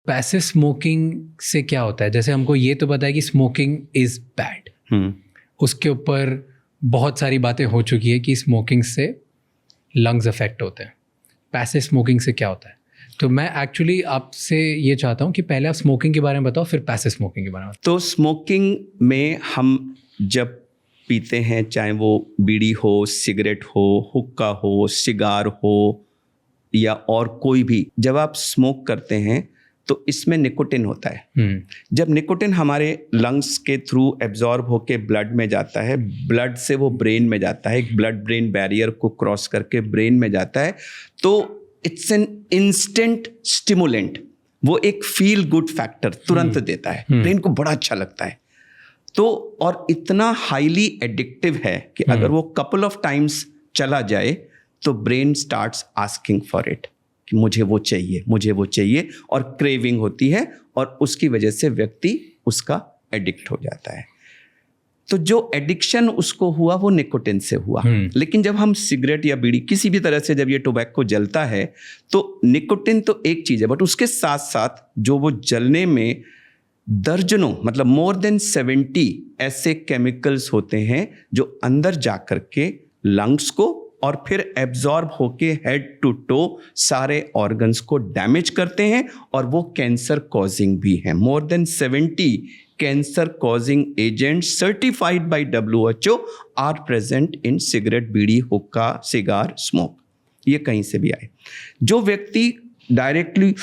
Passive smoking से क्या होता है? जैसे हमको ये तो पता है कि स्मोकिंग इज़ बैड, उसके ऊपर बहुत सारी बातें हो चुकी है कि स्मोकिंग से लंग्स अफेक्ट होते हैं। पैसिव स्मोकिंग से क्या होता है? तो मैं एक्चुअली आपसे ये चाहता हूँ कि पहले आप स्मोकिंग के बारे में बताओ, फिर पैसिव स्मोकिंग के बारे में। तो स्मोकिंग में हम जब पीते हैं, चाहे वो बीड़ी हो, सिगरेट हो, हुक्का हो, सिगार हो या और कोई भी, जब आप स्मोक करते हैं तो इसमें निकोटिन होता है। जब निकोटिन हमारे लंग्स के थ्रू एब्जॉर्ब होके ब्लड में जाता है, ब्लड से वो ब्रेन में जाता है, एक ब्लड ब्रेन बैरियर को क्रॉस करके ब्रेन में जाता है, तो इट्स एन इंस्टेंट स्टिमुलेंट। वो एक फील गुड फैक्टर तुरंत देता है, ब्रेन को बड़ा अच्छा लगता है। तो और इतना हाईली एडिक्टिव है कि अगर वो कपल ऑफ टाइम्स चला जाए तो brain starts asking for it, कि मुझे वो चाहिए, मुझे वो चाहिए, और क्रेविंग होती है और उसकी वजह से व्यक्ति उसका एडिक्ट हो जाता है। तो जो एडिक्शन उसको हुआ वो निकोटिन से हुआ। लेकिन जब हम सिगरेट या बीड़ी किसी भी तरह से जब ये टोबैको जलता है तो निकोटिन तो एक चीज़ है, बट उसके साथ साथ जो वो जलने में दर्जनों, मतलब मोर देन 70 ऐसे केमिकल्स होते हैं जो अंदर जा करके लंग्स को और फिर एब्जॉर्ब होके हेड टू टो सारे ऑर्गन्स को डैमेज करते हैं, और वो कैंसर कॉजिंग भी है। More than 70 cancer causing agents certified by WHO are present in cigarette, bidi, hookah, cigar, smoke. ये कहीं से भी आए। जो व्यक्ति डायरेक्टली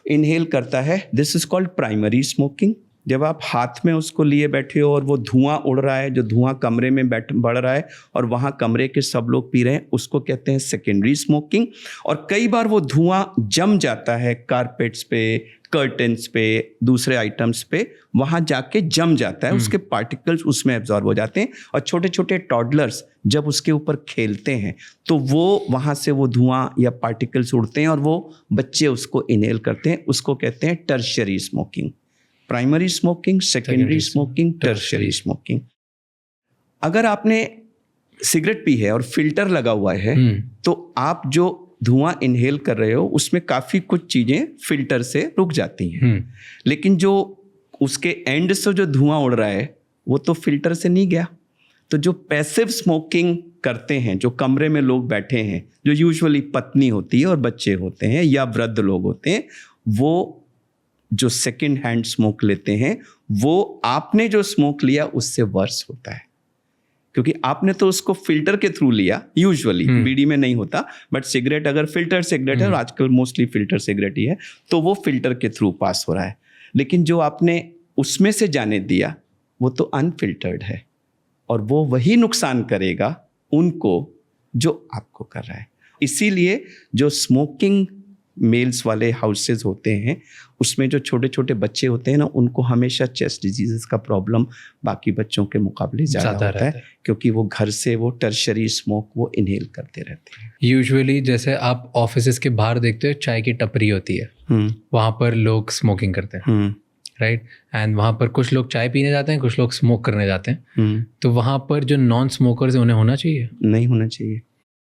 इनहेल करता है, this is called primary smoking. जब आप हाथ में उसको लिए बैठे हो और वो धुआं उड़ रहा है, जो धुआं कमरे में बढ़ रहा है और वहाँ कमरे के सब लोग पी रहे हैं, उसको कहते हैं सेकेंडरी स्मोकिंग। और कई बार वो धुआं जम जाता है कारपेट्स पे, कर्टन्स पे, दूसरे आइटम्स पे, वहाँ जाके जम जाता है, उसके पार्टिकल्स उसमें एब्जॉर्ब हो जाते हैं, और छोटे छोटे टॉडलर्स जब उसके ऊपर खेलते हैं तो वो वहाँ से वो धुआं या पार्टिकल्स उड़ते हैं और वो बच्चे उसको इनहेल करते हैं। उसको कहते हैं tertiary smoking. Primary smoking, secondary smoking, tertiary smoking. अगर आपने सिगरेट पी है और फिल्टर लगा हुआ है तो आप जो धुआं इनहेल कर रहे हो उसमें काफ़ी कुछ चीज़ें फिल्टर से रुक जाती हैं, लेकिन जो उसके एंड से जो धुआं उड़ रहा है वो तो फिल्टर से नहीं गया। तो जो पैसिव स्मोकिंग करते हैं, जो कमरे में लोग बैठे हैं, जो यूजुअली पत्नी होती है और बच्चे होते हैं या वृद्ध लोग होते हैं, वो जो सेकंड हैंड स्मोक लेते हैं, वो आपने जो स्मोक लिया उससे वर्स होता है, क्योंकि आपने तो उसको फिल्टर के थ्रू लिया। यूजुअली बीड़ी में नहीं होता, बट सिगरेट अगर फिल्टर सिगरेट है, और आजकल मोस्टली फिल्टर सिगरेट ही है, तो वो फिल्टर के थ्रू पास हो रहा है। लेकिन जो आपने उसमें से जाने दिया वो तो अनफिल्टर्ड है, और वो वही नुकसान करेगा उनको जो आपको कर रहा है। इसीलिए जो स्मोकिंग मेल्स वाले हाउसेज होते हैं उसमें जो छोटे छोटे बच्चे होते हैं ना, उनको हमेशा चेस्ट डिजीजेस का प्रॉब्लम बाकी बच्चों के मुकाबले ज़्यादा होता है, क्योंकि वो घर से वो टर्शरी स्मोक वो इनहेल करते रहते हैं। यूजुअली जैसे आप ऑफिसेज के बाहर देखते हो, चाय की टपरी होती है, वहाँ पर लोग स्मोकिंग करते हैं, राइट? एंड वहाँ पर कुछ लोग चाय पीने जाते हैं, कुछ लोग स्मोक करने जाते हैं। तो वहाँ पर जो नॉन स्मोकर्स हैं उन्हें होना चाहिए? नहीं होना चाहिए।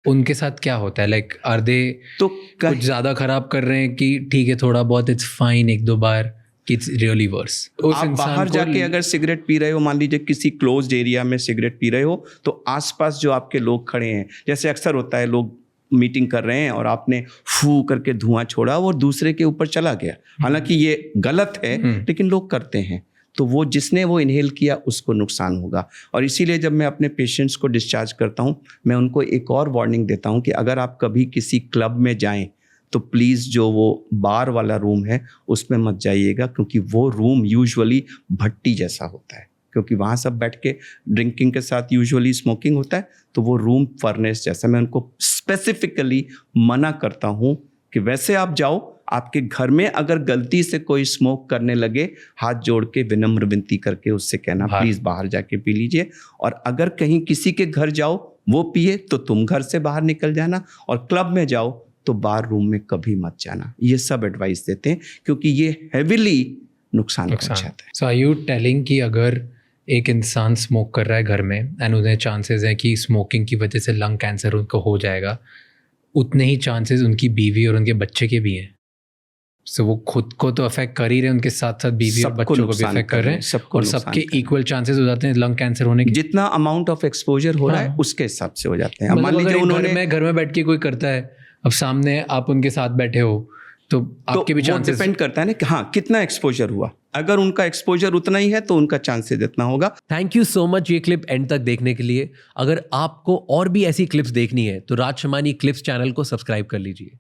उनके साथ क्या होता है? लाइक आर दे तो कुछ ज़्यादा खराब कर रहे हैं कि ठीक है थोड़ा बहुत इट्स फाइन एक दो बार, कि इट्स रियली वर्स? आप बाहर जाके अगर सिगरेट पी रहे हो, मान लीजिए किसी क्लोज्ड एरिया में सिगरेट पी रहे हो, तो आसपास जो आपके लोग खड़े हैं, जैसे अक्सर होता है लोग मीटिंग कर रहे हैं और आपने फू करके धुआं छोड़ा और दूसरे के ऊपर चला गया, हालांकि ये गलत है लेकिन लोग करते हैं, तो वो जिसने वो इनहेल किया उसको नुकसान होगा। और इसीलिए जब मैं अपने पेशेंट्स को डिस्चार्ज करता हूँ, मैं उनको एक और वार्निंग देता हूँ कि अगर आप कभी किसी क्लब में जाएं तो प्लीज़ जो वो बार वाला रूम है उसमें मत जाइएगा, क्योंकि वो रूम यूजुअली भट्टी जैसा होता है, क्योंकि वहाँ सब बैठ के ड्रिंकिंग के साथ यूजुअली स्मोकिंग होता है, तो वो रूम फर्नेस जैसा। मैं उनको स्पेसिफिकली मना करता हूँ कि वैसे आप जाओ, आपके घर में अगर गलती से कोई स्मोक करने लगे, हाथ जोड़ के विनम्र विनती करके उससे कहना प्लीज़ बाहर जाके पी लीजिए। और अगर कहीं किसी के घर जाओ वो पिए तो तुम घर से बाहर निकल जाना, और क्लब में जाओ तो बार रूम में कभी मत जाना। ये सब एडवाइस देते हैं क्योंकि ये हैविली नुकसान पहुंचाता है। सो आर यू टेलिंग कि अगर एक इंसान स्मोक कर रहा है घर में एंड उन्हें चांसेस हैं कि स्मोकिंग की वजह से लंग कैंसर उनको हो जाएगा, उतने ही चांसेस उनकी बीवी और उनके बच्चे के भी हैं? सो वो खुद को तो अफेक्ट कर ही रहे हैं, उनके साथ साथ बीवी और सबको बच्चों को भी नुकसान अफेक्ट कर कर रहे रहे हैं, हैं, सबको और नुकसान सबके कर रहे हैं। इक्वल चांसेस हो जाते हैं लंग कैंसर होने के। जितना अमाउंट ऑफ एक्सपोजर हो रहा है हाँ। उसके हिसाब से हो जाते हैं। अब मान मतलब लीजिए अगर उन्होंने घर में बैठ के कोई करता है, अब सामने आप उनके साथ बैठे हो तो आपके भी वो चांसेस। डिपेंड करता है ना कि हाँ कितना एक्सपोजर हुआ। अगर उनका एक्सपोजर उतना ही है तो उनका चांसेस इतना होगा। थैंक यू सो मच ये क्लिप एंड तक देखने के लिए। अगर आपको और भी ऐसी क्लिप्स देखनी है तो राज शमानी क्लिप्स चैनल को सब्सक्राइब कर लीजिए।